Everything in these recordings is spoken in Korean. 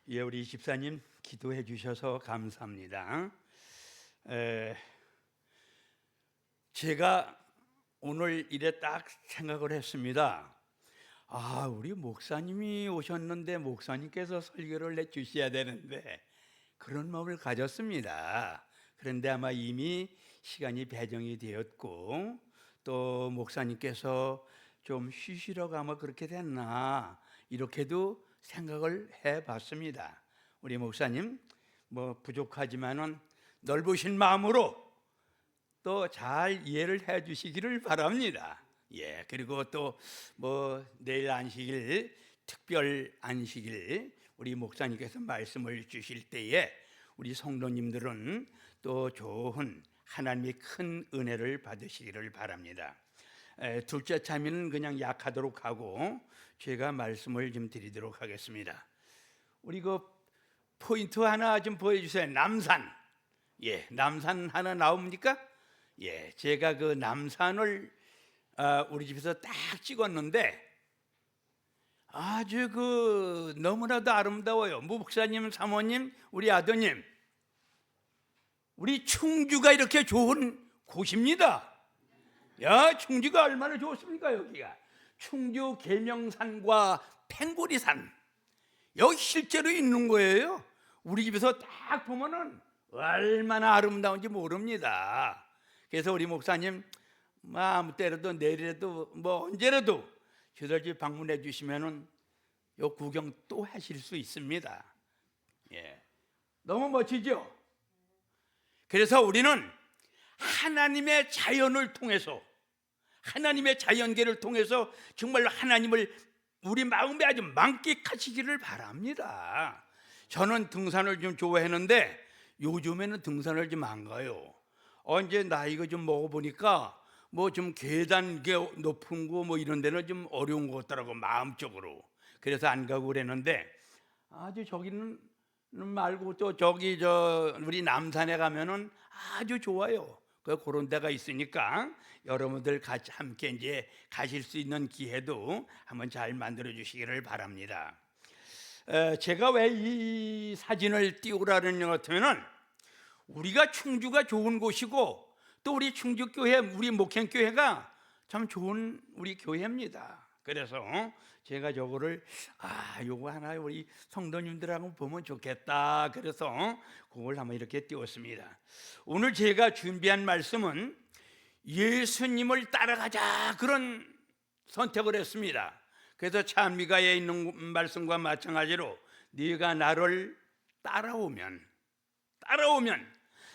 예, 우리 집사님 기도해 주셔서 감사합니다. 제가 오늘 이래 딱 생각을 했습니다. 우리 목사님이 오셨는데 목사님께서 설교를 해 주셔야 되는데 그런 마음을 가졌습니다. 그런데 아마 이미 시간이 배정이 되었고 또 목사님께서 좀 쉬시라고 아마 그렇게 됐나 이렇게도 생각을 해봤습니다. 우리 목사님 부족하지만은 넓으신 마음으로 또 잘 이해를 해주시기를 바랍니다. 예, 그리고 또 내일 안식일 특별 안식일 우리 목사님께서 말씀을 주실 때에 우리 성도님들은 또 좋은 하나님의 큰 은혜를 받으시기를 바랍니다. 둘째 참여는 그냥 약하도록 하고 제가 말씀을 좀 드리도록 하겠습니다. 우리 그 포인트 하나 좀 보여주세요. 남산. 예, 남산 하나 나옵니까? 예, 제가 그 남산을 우리 집에서 딱 찍었는데 아주 그 너무나도 아름다워요. 목사님, 사모님, 우리 아드님, 우리 충주가 이렇게 좋은 곳입니다. 야, 충주가 얼마나 좋습니까? 여기가 충주 계명산과 팽고리산 여기 실제로 있는 거예요. 우리 집에서 딱 보면은 얼마나 아름다운지 모릅니다. 그래서 우리 목사님 아무 때라도 내일이라도 언제라도 저희 집 방문해 주시면은 요 구경 또 하실 수 있습니다. 예, 너무 멋지죠? 그래서 우리는 하나님의 자연을 통해서 하나님의 자연계를 통해서 정말로 하나님을 우리 마음에 아주 만끽하시기를 바랍니다. 저는 등산을 좀 좋아했는데 요즘에는 등산을 좀 안 가요. 이제 나이가 좀 먹어보니까 좀 계단 높은 거 이런 데는 좀 어려운 것 같더라고 마음적으로. 그래서 안 가고 그랬는데 아주 저기는 말고 또 저기 우리 남산에 가면은 아주 좋아요. 그런 데가 있으니까 여러분들 같이 함께 이제 가실 수 있는 기회도 한번 잘 만들어 주시기를 바랍니다. 제가 왜 이 사진을 띄우라는 것 같으면은 우리가 충주가 좋은 곳이고 또 우리 충주교회 우리 목행교회가 참 좋은 우리 교회입니다. 그래서 제가 저거를 요거 하나 우리 성도님들하고 보면 좋겠다. 그래서 그걸 한번 이렇게 띄웠습니다. 오늘 제가 준비한 말씀은 예수님을 따라가자 그런 선택을 했습니다. 그래서 찬미가에 있는 말씀과 마찬가지로 네가 나를 따라오면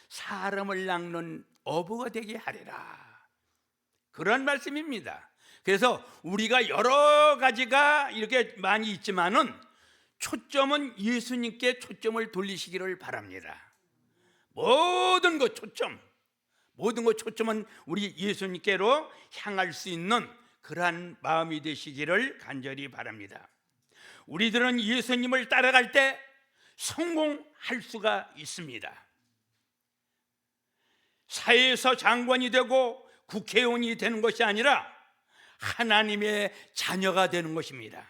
사람을 낚는 어부가 되게 하리라 그런 말씀입니다. 그래서 우리가 여러 가지가 이렇게 많이 있지만은 초점은 예수님께 초점을 돌리시기를 바랍니다. 모든 것 초점은 우리 예수님께로 향할 수 있는 그러한 마음이 되시기를 간절히 바랍니다. 우리들은 예수님을 따라갈 때 성공할 수가 있습니다. 사회에서 장관이 되고 국회의원이 되는 것이 아니라 하나님의 자녀가 되는 것입니다.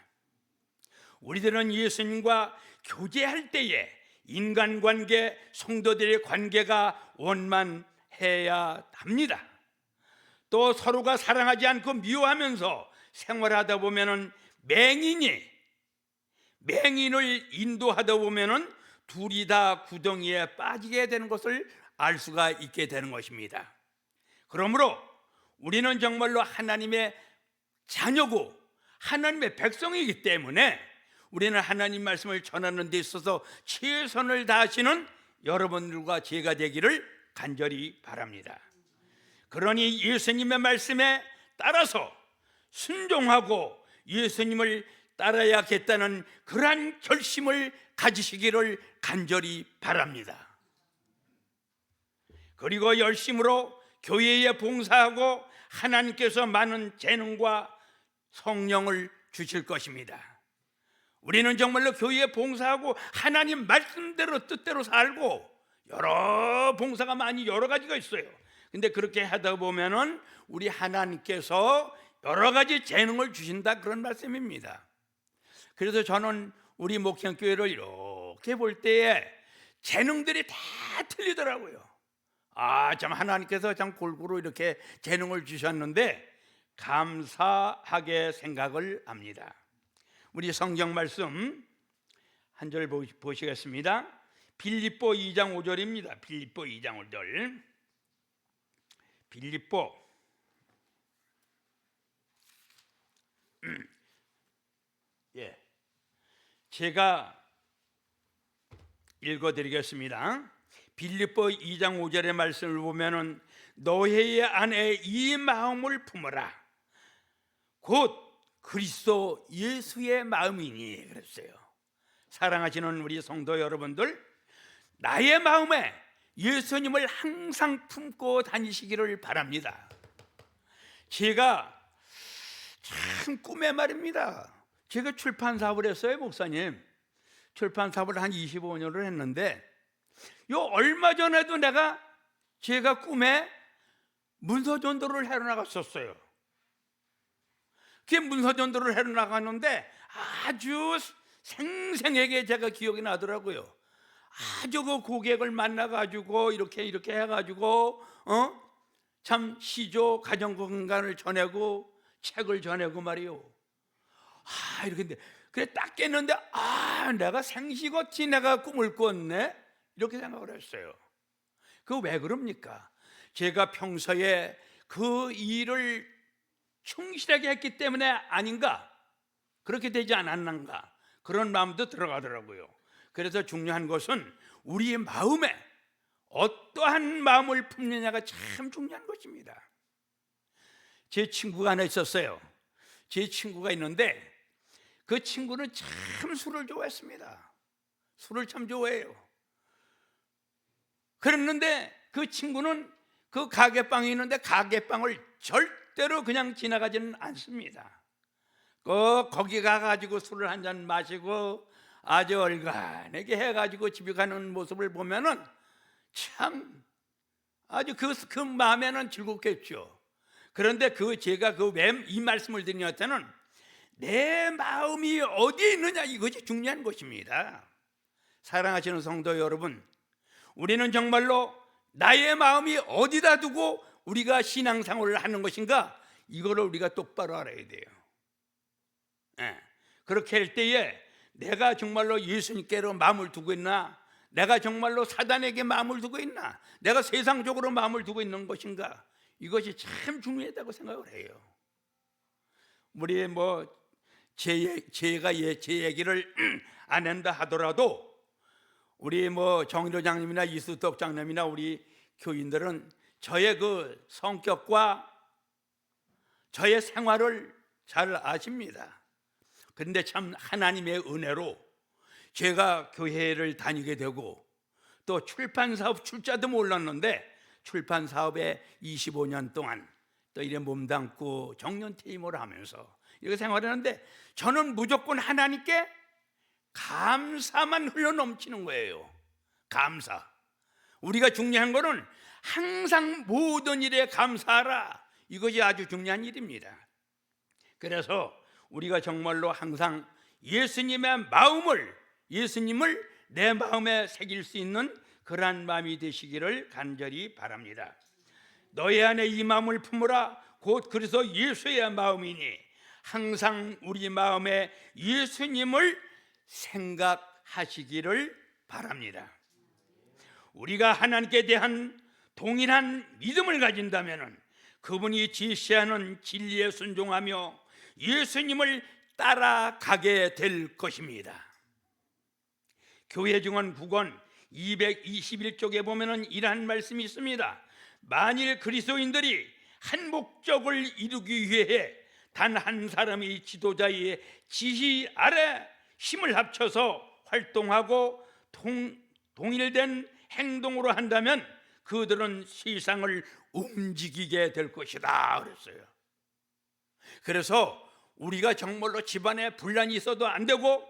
우리들은 예수님과 교제할 때에 인간관계, 성도들의 관계가 원만해야 합니다. 또 서로가 사랑하지 않고 미워하면서 생활하다 보면은 맹인을 인도하다 보면은 둘이 다 구덩이에 빠지게 되는 것을 알 수가 있게 되는 것입니다. 그러므로 우리는 정말로 하나님의 자녀고 하나님의 백성이기 때문에 우리는 하나님 말씀을 전하는 데 있어서 최선을 다하시는 여러분들과 제가 되기를 간절히 바랍니다. 그러니 예수님의 말씀에 따라서 순종하고 예수님을 따라야겠다는 그러한 결심을 가지시기를 간절히 바랍니다. 그리고 열심으로 교회에 봉사하고 하나님께서 많은 재능과 성령을 주실 것입니다. 우리는 정말로 교회에 봉사하고 하나님 말씀대로 뜻대로 살고 여러 봉사가 많이 여러 가지가 있어요. 근데 그렇게 하다 보면은 우리 하나님께서 여러 가지 재능을 주신다 그런 말씀입니다. 그래서 저는 우리 목향교회를 그렇게 볼 때에 재능들이 다 틀리더라고요. 참 하나님께서 참 골고루 이렇게 재능을 주셨는데 감사하게 생각을 합니다. 우리 성경 말씀 한 절 보시겠습니다. 빌립보 2장 5절입니다. 빌립보 2장 5절. 빌립보 제가 읽어드리겠습니다. 빌립보 2장 5절의 말씀을 보면은 너희 안에 이 마음을 품어라. 곧 그리스도 예수의 마음이니 그랬어요. 사랑하시는 우리 성도 여러분들, 나의 마음에 예수님을 항상 품고 다니시기를 바랍니다. 제가 참 꿈에 말입니다. 제가 출판 사업을 했어요, 목사님. 출판 사업을 한 25년을 했는데 요 얼마 전에도 제가 꿈에 문서 전도를 해러 나갔었어요. 그 문서 전도를 해러 나갔는데 아주 생생하게 제가 기억이 나더라고요. 아주 그 고객을 만나가지고 이렇게 해가지고 참 시조 가정건강을 전하고 책을 전하고 말이요. 이렇게 그래 딱 깼는데 내가 생시같이 내가 꿈을 꿨네 이렇게 생각을 했어요. 그 왜 그럽니까? 제가 평소에 그 일을 충실하게 했기 때문에 아닌가? 그렇게 되지 않았는가? 그런 마음도 들어가더라고요. 그래서 중요한 것은 우리 마음에 어떠한 마음을 품느냐가 참 중요한 것입니다. 제 친구가 하나 있었어요. 제 친구가 있는데 그 친구는 참 술을 좋아했습니다. 술을 참 좋아해요. 그랬는데 그 친구는 그 가게방이 있는데 가게방을 절대로 그냥 지나가지는 않습니다. 꼭 거기 가가지고 술을 한 잔 마시고 아주 얼간하게 해가지고 집에 가는 모습을 보면은 참 아주 그 마음에는 즐겁겠죠. 그런데 제가 왜 이 말씀을 드리는 때는 내 마음이 어디에 있느냐 이것이 중요한 것입니다. 사랑하시는 성도 여러분, 우리는 정말로 나의 마음이 어디다 두고 우리가 신앙생활을 하는 것인가 이거를 우리가 똑바로 알아야 돼요. 그렇게 할 때에 내가 정말로 예수님께로 마음을 두고 있나, 내가 정말로 사단에게 마음을 두고 있나, 내가 세상적으로 마음을 두고 있는 것인가, 이것이 참 중요하다고 생각을 해요. 우리 제가 제 얘기를 안 한다 하더라도 우리 정일호 장님이나 이수덕 장님이나 우리 교인들은 저의 그 성격과 저의 생활을 잘 아십니다. 그런데 참 하나님의 은혜로 제가 교회를 다니게 되고 또 출판사업 출자도 몰랐는데 출판사업에 25년 동안 또 이래 몸담고 정년퇴임을 하면서 이렇게 생활하는데 저는 무조건 하나님께 감사만 흘러넘치는 거예요. 감사. 우리가 중요한 거는 항상 모든 일에 감사하라. 이것이 아주 중요한 일입니다. 그래서 우리가 정말로 항상 예수님의 예수님을 내 마음에 새길 수 있는 그러한 마음이 되시기를 간절히 바랍니다. 너희 안에 이 마음을 품으라. 곧 그래서 예수의 마음이니 항상 우리 마음에 예수님을 생각하시기를 바랍니다. 우리가 하나님께 대한 동일한 믿음을 가진다면 그분이 제시하는 진리에 순종하며 예수님을 따라가게 될 것입니다. 교회 증언 9권 221쪽에 보면 이러한 말씀이 있습니다. 만일 그리스도인들이 한 목적을 이루기 위해 단 한 사람이 지도자의 지시 아래 힘을 합쳐서 활동하고 동일된 행동으로 한다면 그들은 세상을 움직이게 될 것이다 그랬어요. 그래서 우리가 정말로 집안에 분란이 있어도 안 되고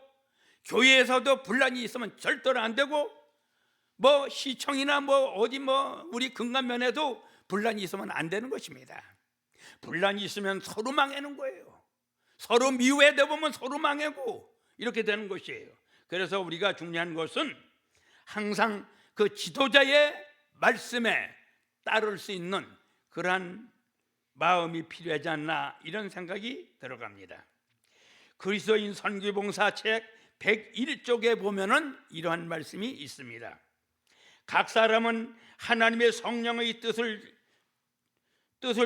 교회에서도 분란이 있으면 절대로 안 되고 시청이나 어디 우리 근간면에도 분란이 있으면 안 되는 것입니다. 분란이 있으면 서로 망하는 거예요. 서로 미워하다 보면 서로 망하고 이렇게 되는 것이에요. 그래서 우리가 중요한 것은 항상 그 지도자의 말씀에 따를 수 있는 그러한 마음이 필요하지 않나, 이런 생각이 들어갑니다. 그리스도인 선교봉사책 101쪽에 보면은 이러한 말씀이 있습니다. 각 사람은 하나님의 성령의 뜻을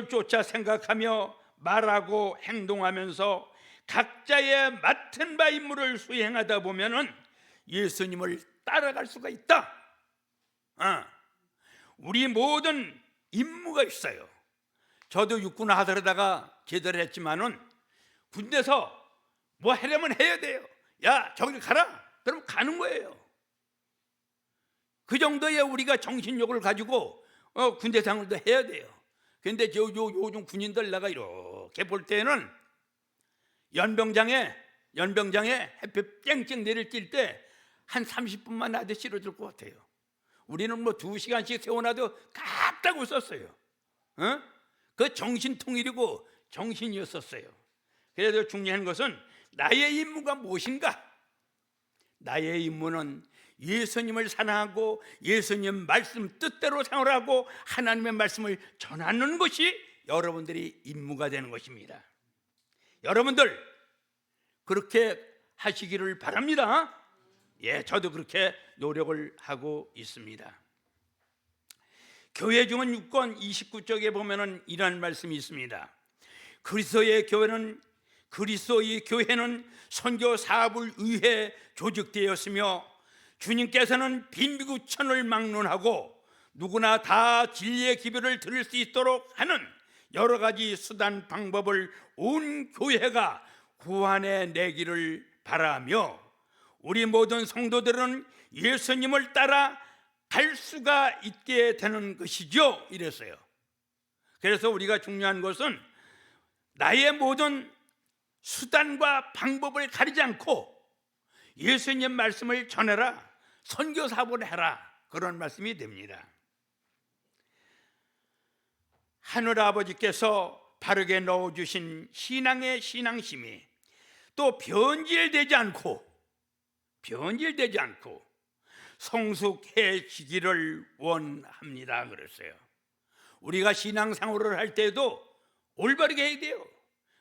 쫓아 생각하며 말하고 행동하면서 각자의 맡은 바 임무를 수행하다 보면은 예수님을 따라갈 수가 있다. 우리 모든 임무가 있어요. 저도 육군 하다가 제대를 했지만은 군대에서 뭐 하려면 해야 돼요. 야, 저기 가라. 그럼 가는 거예요. 그 정도의 우리가 정신력을 가지고 군대 생활도 해야 돼요. 근데 요즘 군인들 내가 이렇게 볼 때는 연병장에 햇볕 쨍쨍 내릴 뛸 때 한 30분만 나도 싫어질 것 같아요. 우리는 뭐 2시간씩 세워놔도 깝다고 썼어요. 그 정신통일이고 정신이었었어요. 그래도 중요한 것은 나의 임무가 무엇인가? 나의 임무는 예수님을 사랑하고 예수님 말씀 뜻대로 생활하고 하나님의 말씀을 전하는 것이 여러분들이 임무가 되는 것입니다. 여러분들 그렇게 하시기를 바랍니다. 예, 저도 그렇게 노력을 하고 있습니다. 교회 중은 6권 29쪽에 보면은 이런 말씀이 있습니다. 그리스도의 교회는 선교 사업을 위해 조직되었으며 주님께서는 빈비구천을 막론하고 누구나 다 진리의 기별을 들을 수 있도록 하는 여러 가지 수단 방법을 온 교회가 구안해 내기를 바라며 우리 모든 성도들은 예수님을 따라 갈 수가 있게 되는 것이죠. 이랬어요. 그래서 우리가 중요한 것은 나의 모든 수단과 방법을 가리지 않고 예수님 말씀을 전해라, 선교 사업을 해라, 그런 말씀이 됩니다. 하늘 아버지께서 바르게 넣어주신 신앙의 신앙심이 또 변질되지 않고 성숙해지기를 원합니다. 그랬어요. 우리가 신앙생활을 할 때도 올바르게 해야 돼요.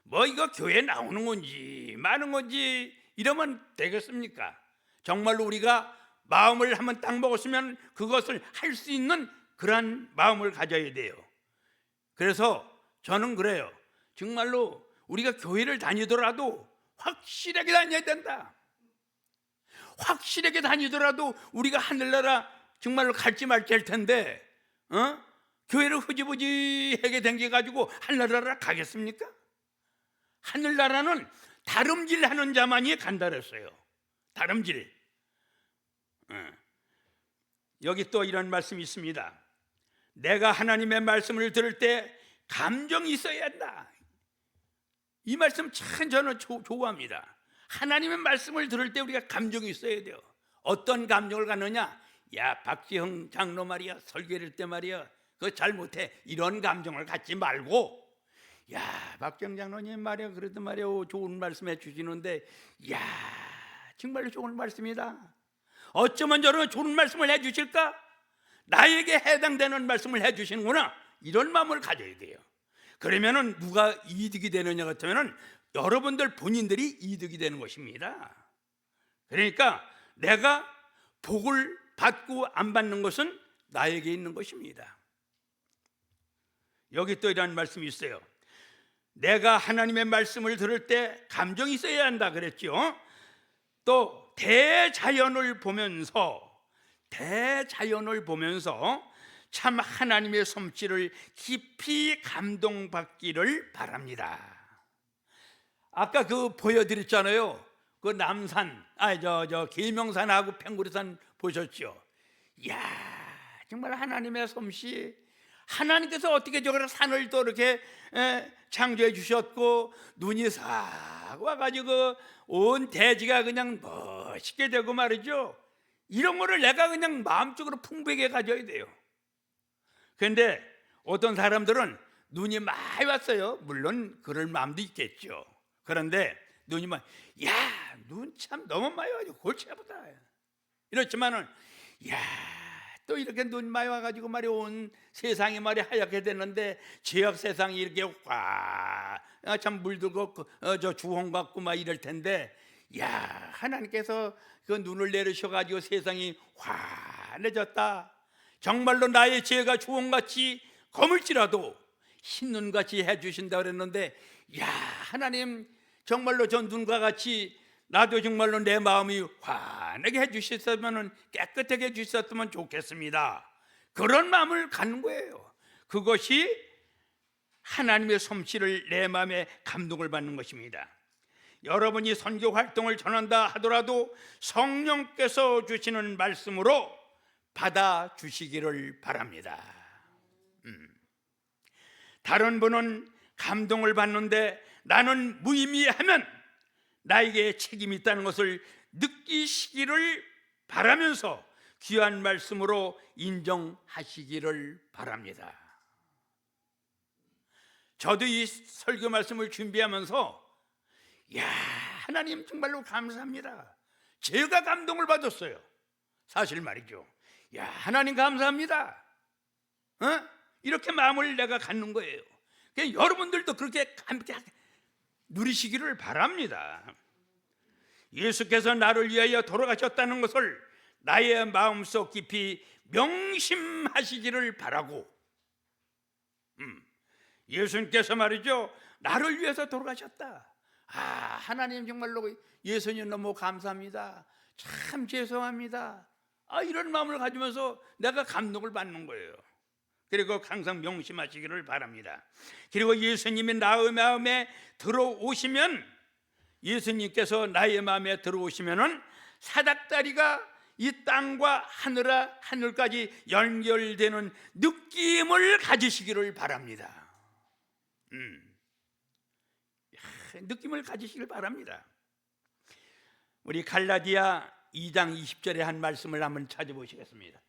뭐 이거 교회 나오는 건지 마는 건지 이러면 되겠습니까? 정말로 우리가 마음을 한번 딱 먹었으면 그것을 할 수 있는 그러한 마음을 가져야 돼요. 그래서 저는 그래요. 정말로 우리가 교회를 다니더라도 확실하게 다녀야 된다. 확실하게 다니더라도 우리가 하늘나라 정말로 갈지 말지 할 텐데 교회를 흐지부지하게 댕겨가지고 하늘나라 가겠습니까? 하늘나라는 다름질하는 자만이 간다 그랬어요. 다름질. 여기 또 이런 말씀이 있습니다. 내가 하나님의 말씀을 들을 때 감정이 있어야 한다. 이 말씀 참 저는 좋아합니다. 하나님의 말씀을 들을 때 우리가 감정이 있어야 돼요. 어떤 감정을 갖느냐? 야, 박지형 장로 말이야, 설교할 때 말이야, 그거 잘못해, 이런 감정을 갖지 말고, 야, 박지형 장로님 말이야, 그래도 말이야 좋은 말씀 해주시는데, 야, 정말로 좋은 말씀이다. 어쩌면 저런 좋은 말씀을 해주실까? 나에게 해당되는 말씀을 해주시는구나, 이런 마음을 가져야 돼요. 그러면은 누가 이득이 되느냐 같으면은 여러분들 본인들이 이득이 되는 것입니다. 그러니까 내가 복을 받고 안 받는 것은 나에게 있는 것입니다. 여기 또 이런 말씀이 있어요. 내가 하나님의 말씀을 들을 때 감정이 있어야 한다 그랬죠. 또 대자연을 보면서 참 하나님의 솜씨를 깊이 감동받기를 바랍니다. 아까 그 보여드렸잖아요. 그 남산, 계명산하고 팽구리산 보셨죠? 이야, 정말 하나님의 솜씨. 하나님께서 어떻게 저런 산을 또 이렇게 창조해 주셨고, 눈이 싹 와가지고 온 대지가 그냥 멋있게 되고 말이죠. 이런 거를 내가 그냥 마음적으로 풍부하게 가져야 돼요. 그런데 어떤 사람들은 눈이 많이 왔어요. 물론 그럴 마음도 있겠죠. 그런데 눈이 막, 야, 눈 참 너무 많이 와가지고 골치 아프다. 이렇지만은, 야, 또 이렇게 눈 많이 와가지고 말이 온 세상이 말이 하얗게 되는데, 죄악 세상이 이렇게 참 물들고 저 주홍 같고 막 이럴 텐데, 야, 하나님께서 그 눈을 내리셔가지고 세상이 환해졌다. 정말로 나의 죄가 주홍같이 검을지라도 흰눈같이 해주신다 그랬는데, 야, 하나님 정말로 저 눈과 같이 나도 정말로 내 마음이 환하게 해주셨으면, 깨끗하게 해주셨으면 좋겠습니다. 그런 마음을 갖는 거예요. 그것이 하나님의 솜씨를 내 마음에 감동을 받는 것입니다. 여러분이 선교 활동을 전한다 하더라도 성령께서 주시는 말씀으로 받아 주시기를 바랍니다. 다른 분은 감동을 받는데 나는 무의미하면 나에게 책임이 있다는 것을 느끼시기를 바라면서 귀한 말씀으로 인정하시기를 바랍니다. 저도 이 설교 말씀을 준비하면서, 야, 하나님 정말로 감사합니다. 제가 감동을 받았어요. 사실 말이죠. 야, 하나님 감사합니다. 이렇게 마음을 내가 갖는 거예요. 그러니까 여러분들도 그렇게 함께 누리시기를 바랍니다. 예수께서 나를 위하여 돌아가셨다는 것을 나의 마음속 깊이 명심하시기를 바라고, 예수님께서 말이죠, 나를 위해서 돌아가셨다. 아, 하나님 정말로 예수님 너무 감사합니다. 참 죄송합니다. 이런 마음을 가지면서 내가 감동을 받는 거예요. 그리고 항상 명심하시기를 바랍니다. 그리고 예수님이 나의 마음에 들어오시면, 예수님께서 나의 마음에 들어오시면은 사닥다리가 이 땅과 하늘까지 연결되는 느낌을 가지시기를 바랍니다. 느낌을 가지시길 바랍니다. 우리 갈라디아 2장 20절에 한 말씀을 한번 찾아보시겠습니다.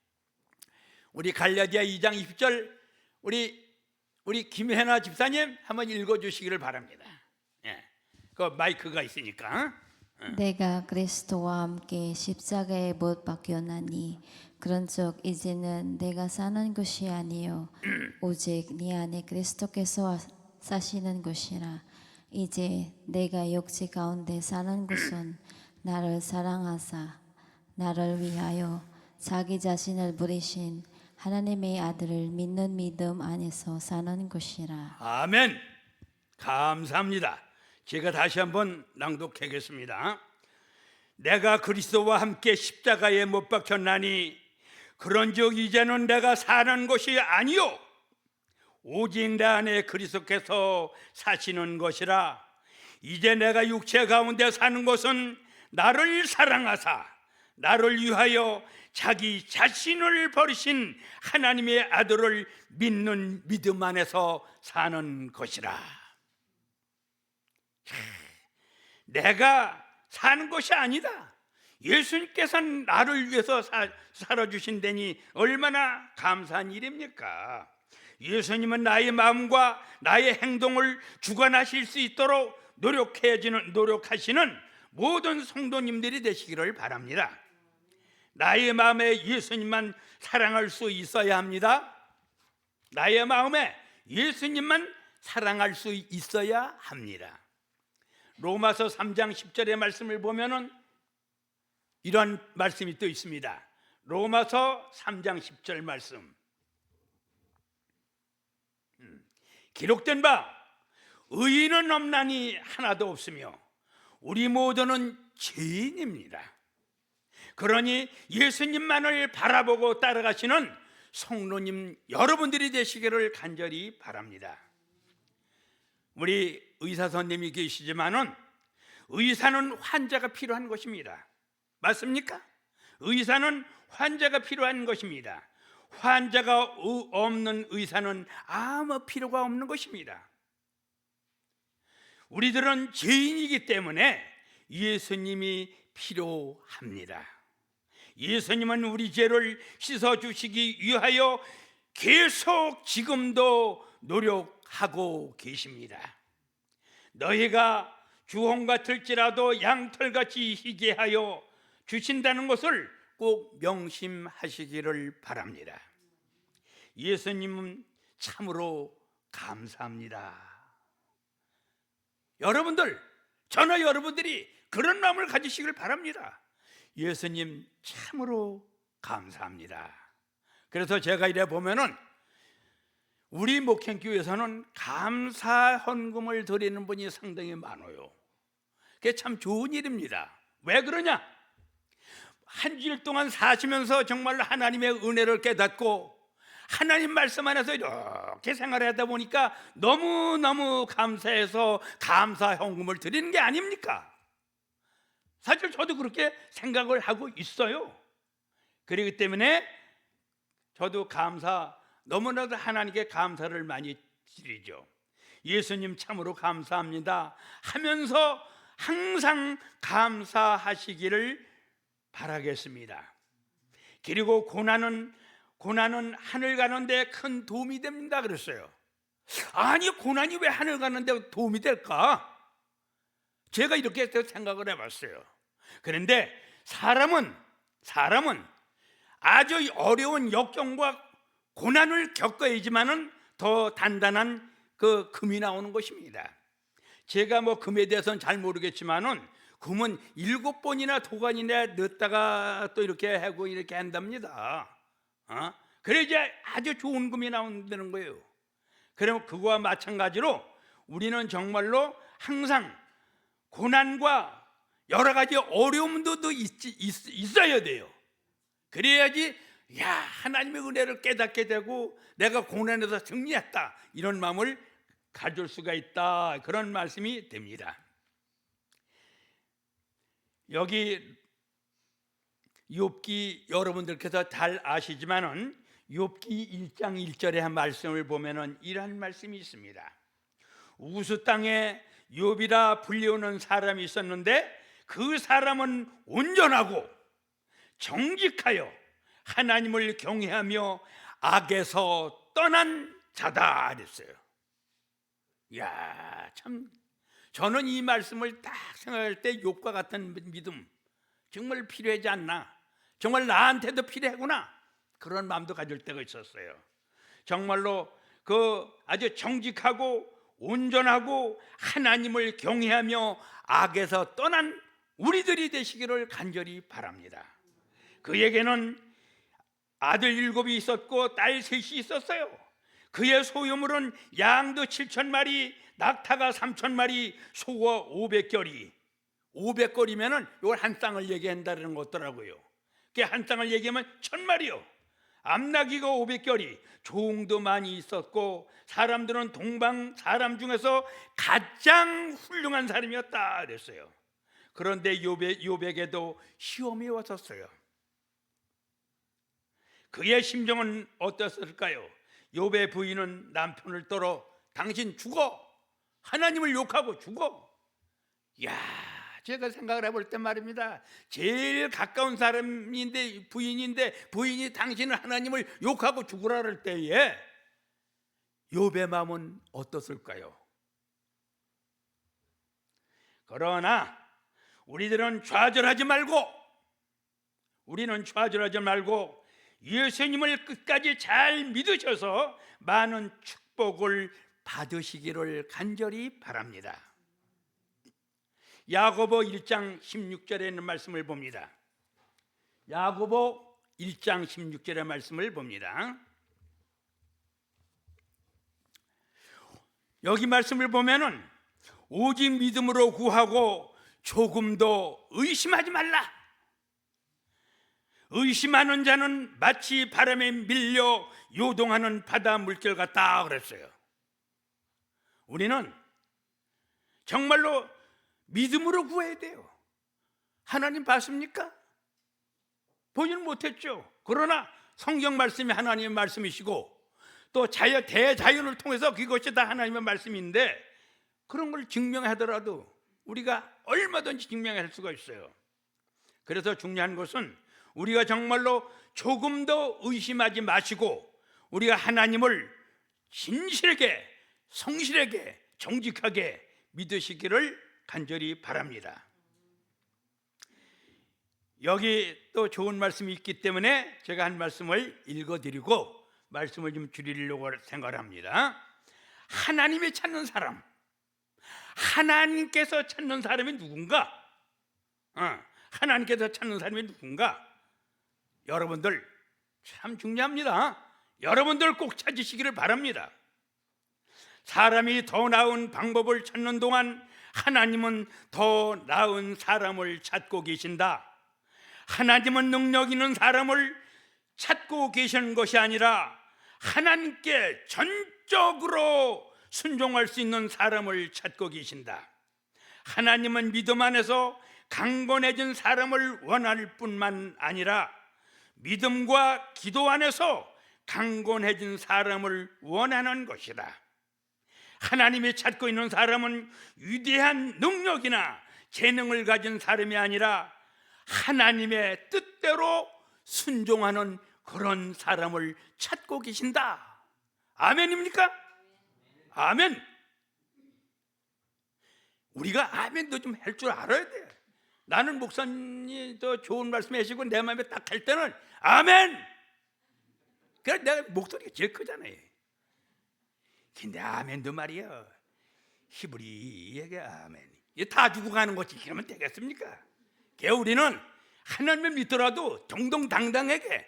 우리 갈라디아 2장 20절 우리 김혜나 집사님 한번 읽어주시기를 바랍니다. 그 마이크가 있으니까. 내가 그리스도와 함께 십자가에 못 박혔나니 그런즉 이제는 내가 사는 것이 아니요 오직 네 안에 그리스도께서 사시는 것이라. 이제 내가 육체 가운데 사는 것은 나를 사랑하사 나를 위하여 자기 자신을 부리신 하나님의 아들을 믿는 믿음 안에서 사는 것이라. 아멘. 감사합니다. 제가 다시 한번 낭독하겠습니다. 내가 그리스도와 함께 십자가에 못 박혔나니 그런즉 이제는 내가 사는 것이 아니요 오직 내 안에 그리스도께서 사시는 것이라. 이제 내가 육체 가운데 사는 것은 나를 사랑하사 나를 위하여 자기 자신을 버리신 하나님의 아들을 믿는 믿음 안에서 사는 것이라. 내가 사는 것이 아니다. 예수님께서 나를 위해서 살아주신다니 얼마나 감사한 일입니까? 예수님은 나의 마음과 나의 행동을 주관하실 수 있도록 노력하시는 모든 성도님들이 되시기를 바랍니다. 나의 마음에 예수님만 사랑할 수 있어야 합니다. 나의 마음에 예수님만 사랑할 수 있어야 합니다. 로마서 3장 10절의 말씀을 보면은 이런 말씀이 또 있습니다. 로마서 3장 10절 말씀. 기록된 바 의인은 없나니 하나도 없으며 우리 모두는 죄인입니다. 그러니 예수님만을 바라보고 따라가시는 성도님 여러분들이 되시기를 간절히 바랍니다. 우리 의사 선생님이 계시지만은 의사는 환자가 필요한 것입니다. 맞습니까? 의사는 환자가 필요한 것입니다. 환자가 없는 의사는 아무 필요가 없는 것입니다. 우리들은 죄인이기 때문에 예수님이 필요합니다. 예수님은 우리 죄를 씻어주시기 위하여 계속 지금도 노력하고 계십니다. 너희가 주홍 같을지라도 양털같이 희게 하여 주신다는 것을 꼭 명심하시기를 바랍니다. 예수님은 참으로 감사합니다. 여러분들, 저나 여러분들이 그런 마음을 가지시길 바랍니다. 예수님 참으로 감사합니다. 그래서 제가 이래 보면은 우리 목행교회에서는 감사 헌금을 드리는 분이 상당히 많아요. 그게 참 좋은 일입니다. 왜 그러냐? 한 주일 동안 사시면서 정말 하나님의 은혜를 깨닫고 하나님 말씀 안에서 이렇게 생활하다 보니까 너무너무 감사해서 감사 헌금을 드리는 게 아닙니까? 사실 저도 그렇게 생각을 하고 있어요. 그렇기 때문에 저도 너무나도 하나님께 감사를 많이 드리죠. 예수님 참으로 감사합니다 하면서 항상 감사하시기를 바라겠습니다. 그리고 고난은 하늘 가는데 큰 도움이 됩니다 그랬어요. 아니, 고난이 왜 하늘 가는데 도움이 될까? 제가 이렇게 생각을 해봤어요. 그런데 사람은 아주 어려운 역경과 고난을 겪어야지만은 더 단단한 그 금이 나오는 것입니다. 제가 뭐 금에 대해서는 잘 모르겠지만은 금은 7번이나 도관이나 넣었다가 또 이렇게 하고 이렇게 한답니다. 그래야 아주 좋은 금이 나온다는 거예요. 그럼 그거와 마찬가지로 우리는 정말로 항상 고난과 여러 가지 어려움도 있어야 돼요. 그래야지 하나님의 은혜를 깨닫게 되고 내가 고난에서 승리했다, 이런 마음을 가질 수가 있다, 그런 말씀이 됩니다. 여기 욥기 여러분들께서 잘 아시지만은 욥기 1장 1절의 한 말씀을 보면은 이러한 말씀이 있습니다. 우스 땅에 욥이라 불리우는 사람이 있었는데 그 사람은 온전하고 정직하여 하나님을 경외하며 악에서 떠난 자다 그랬어요. 참 저는 이 말씀을 딱 생각할 때 욥과 같은 믿음 정말 필요하지 않나, 정말 나한테도 필요하구나, 그런 마음도 가질 때가 있었어요. 정말로 그 아주 정직하고 온전하고 하나님을 경외하며 악에서 떠난 우리들이 되시기를 간절히 바랍니다. 그에게는 아들 7이 있었고 딸 3이 있었어요. 그의 소유물은 양도 7,000마리, 낙타가 3,000마리, 소가 500겨리. 500거리면은 이걸 한 쌍을 얘기한다는 거더라고요. 그게 한 쌍을 얘기하면 1,000마리요. 암나귀가 500겨리, 종도 많이 있었고 사람들은 동방 사람 중에서 가장 훌륭한 사람이었다 그랬어요. 그런데 욥에게도 시험이 왔었어요. 그의 심정은 어땠을까요? 욥의 부인은 남편을 떨어 당신 죽어, 하나님을 욕하고 죽어. 제가 생각을 해볼 때 말입니다, 제일 가까운 사람인데 부인이 당신은 하나님을 욕하고 죽으라 할 때에 욥의 마음은 어떻을까요? 그러나 우리는 좌절하지 말고 예수님을 끝까지 잘 믿으셔서 많은 축복을 받으시기를 간절히 바랍니다. 야고보 1장 16절에 있는 말씀을 봅니다. 야고보 1장 16절의 말씀을 봅니다. 여기 말씀을 보면은 오직 믿음으로 구하고 조금도 의심하지 말라. 의심하는 자는 마치 바람에 밀려 요동하는 바다 물결 같다 그랬어요. 우리는 정말로 믿음으로 구해야 돼요. 하나님 봤습니까? 보지는 못했죠. 그러나 성경 말씀이 하나님의 말씀이시고 또 대자연을 통해서 그것이 다 하나님의 말씀인데 그런 걸 증명하더라도 우리가 얼마든지 증명할 수가 있어요. 그래서 중요한 것은 우리가 정말로 조금 더 의심하지 마시고 우리가 하나님을 진실하게, 성실하게, 정직하게 믿으시기를 간절히 바랍니다. 여기 또 좋은 말씀이 있기 때문에 제가 한 말씀을 읽어드리고 말씀을 좀 줄이려고 생각합니다. 하나님이 찾는 사람, 하나님께서 찾는 사람이 누군가? 하나님께서 찾는 사람이 누군가? 여러분들 참 중요합니다. 여러분들 꼭 찾으시기를 바랍니다. 사람이 더 나은 방법을 찾는 동안 하나님은 더 나은 사람을 찾고 계신다. 하나님은 능력 있는 사람을 찾고 계시는 것이 아니라 하나님께 전적으로 순종할 수 있는 사람을 찾고 계신다. 하나님은 믿음 안에서 강건해진 사람을 원할 뿐만 아니라 믿음과 기도 안에서 강건해진 사람을 원하는 것이다. 하나님이 찾고 있는 사람은 위대한 능력이나 재능을 가진 사람이 아니라 하나님의 뜻대로 순종하는 그런 사람을 찾고 계신다. 아멘입니까? 아멘. 우리가 아멘도 좀 할 줄 알아야 돼. 나는 목사님이 더 좋은 말씀 하시고 내 마음에 딱 할 때는 아멘. 그래 내가 목소리가 제일 크잖아요. 근데 아멘도 말이야, 히브리에게 아멘, 이게 다 주고 가는 거지. 그러면 되겠습니까? 우리는 하나님을 믿더라도 정정당당하게,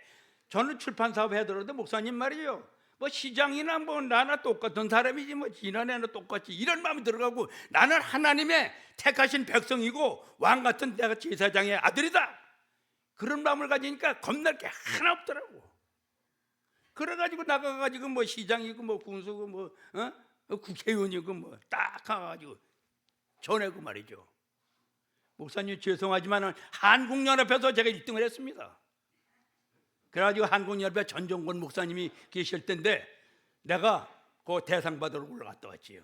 저는 출판 사업 하더라도 목사님 말이요, 뭐 시장이나 뭐 나나 똑같은 사람이지 뭐 지난해나 똑같이, 이런 마음이 들어가고 나는 하나님의 택하신 백성이고 왕 같은 내가 제사장의 아들이다, 그런 마음을 가지니까 겁날 게 하나 없더라고. 그래가지고 나가가지고 뭐 시장이고 뭐 군수고 뭐 국회의원이고 뭐 딱 가가지고 전하고 말이죠. 목사님 죄송하지만 한국연합에서 제가 1등을 했습니다. 그래가지고 한국연합에 전종권 목사님이 계실 텐데 내가 그 대상 받으러 올라갔다 왔지요.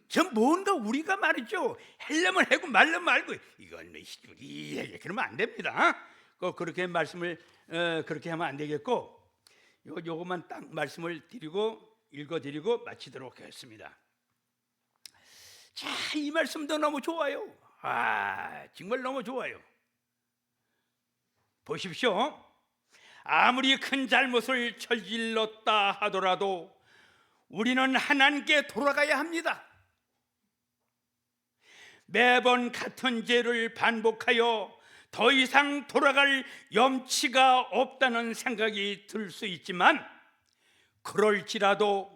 전 뭔가 우리가 말이죠, 하려면 하고 말려면 말고 이건 히브리에게 그러면 안 됩니다. 그렇게 말씀을 그렇게 하면 안 되겠고, 요것만 딱 말씀을 드리고 읽어드리고 마치도록 하겠습니다. 자, 이 말씀도 너무 좋아요. 정말 너무 좋아요. 보십시오. 아무리 큰 잘못을 저질렀다 하더라도 우리는 하나님께 돌아가야 합니다. 매번 같은 죄를 반복하여 더 이상 돌아갈 염치가 없다는 생각이 들 수 있지만 그럴지라도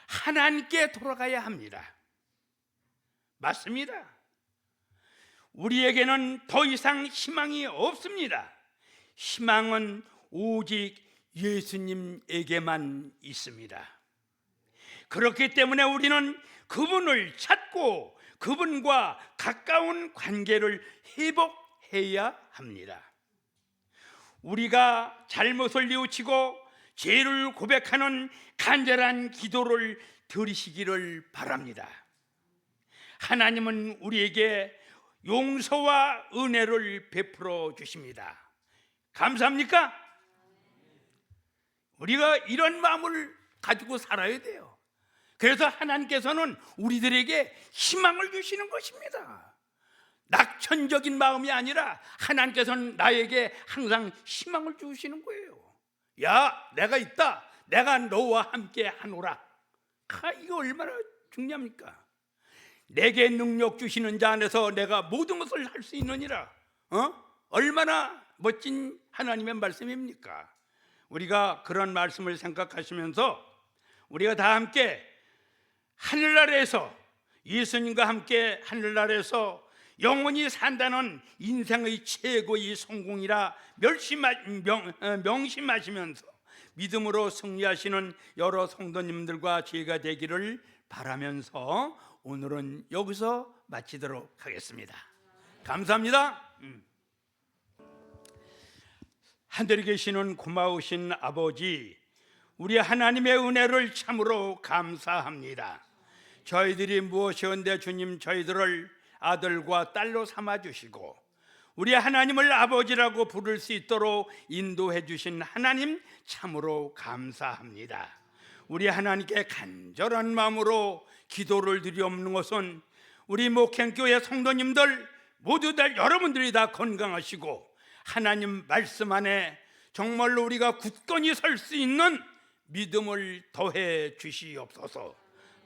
하나님께 돌아가야 합니다. 맞습니다. 우리에게는 더 이상 희망이 없습니다. 희망은 오직 예수님에게만 있습니다. 그렇기 때문에 우리는 그분을 찾고 그분과 가까운 관계를 회복해야 합니다. 우리가 잘못을 뉘우치고 죄를 고백하는 간절한 기도를 들으시기를 바랍니다. 하나님은 우리에게 용서와 은혜를 베풀어 주십니다. 감사합니까? 우리가 이런 마음을 가지고 살아야 돼요. 그래서 하나님께서는 우리들에게 희망을 주시는 것입니다. 낙천적인 마음이 아니라 하나님께서는 나에게 항상 희망을 주시는 거예요. 야, 내가 있다, 내가 너와 함께 하노라. 이거 얼마나 중요합니까? 내게 능력 주시는 자 안에서 내가 모든 것을 할 수 있느니라. 얼마나 멋진 하나님의 말씀입니까? 우리가 그런 말씀을 생각하시면서 우리가 다 함께 하늘나라에서, 예수님과 함께 하늘나라에서 영원히 산다는 인생의 최고의 성공이라 명심하시면서 믿음으로 승리하시는 여러 성도님들과 제가 되기를 바라면서 오늘은 여기서 마치도록 하겠습니다. 감사합니다. 하늘에 계시는 고마우신 아버지, 우리 하나님의 은혜를 참으로 감사합니다. 저희들이 무엇이온데 주님 저희들을 아들과 딸로 삼아주시고 우리 하나님을 아버지라고 부를 수 있도록 인도해 주신 하나님 참으로 감사합니다. 우리 하나님께 간절한 마음으로 기도를 드리옵는 것은 우리 목행교회 성도님들 모두 다 여러분들이 다 건강하시고 하나님 말씀 안에 정말로 우리가 굳건히 설 수 있는 믿음을 더해 주시옵소서.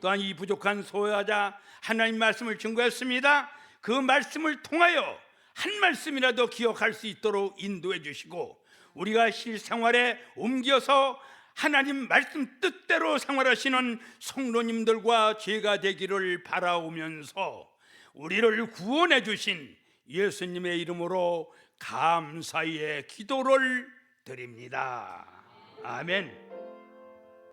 또한 이 부족한 소유하자 하나님 말씀을 증거했습니다. 그 말씀을 통하여 한 말씀이라도 기억할 수 있도록 인도해 주시고 우리가 실생활에 옮겨서 하나님 말씀 뜻대로 생활하시는 성도님들과 제가 되기를 바라오면서 우리를 구원해 주신 예수님의 이름으로 감사의 기도를 드립니다. 아멘.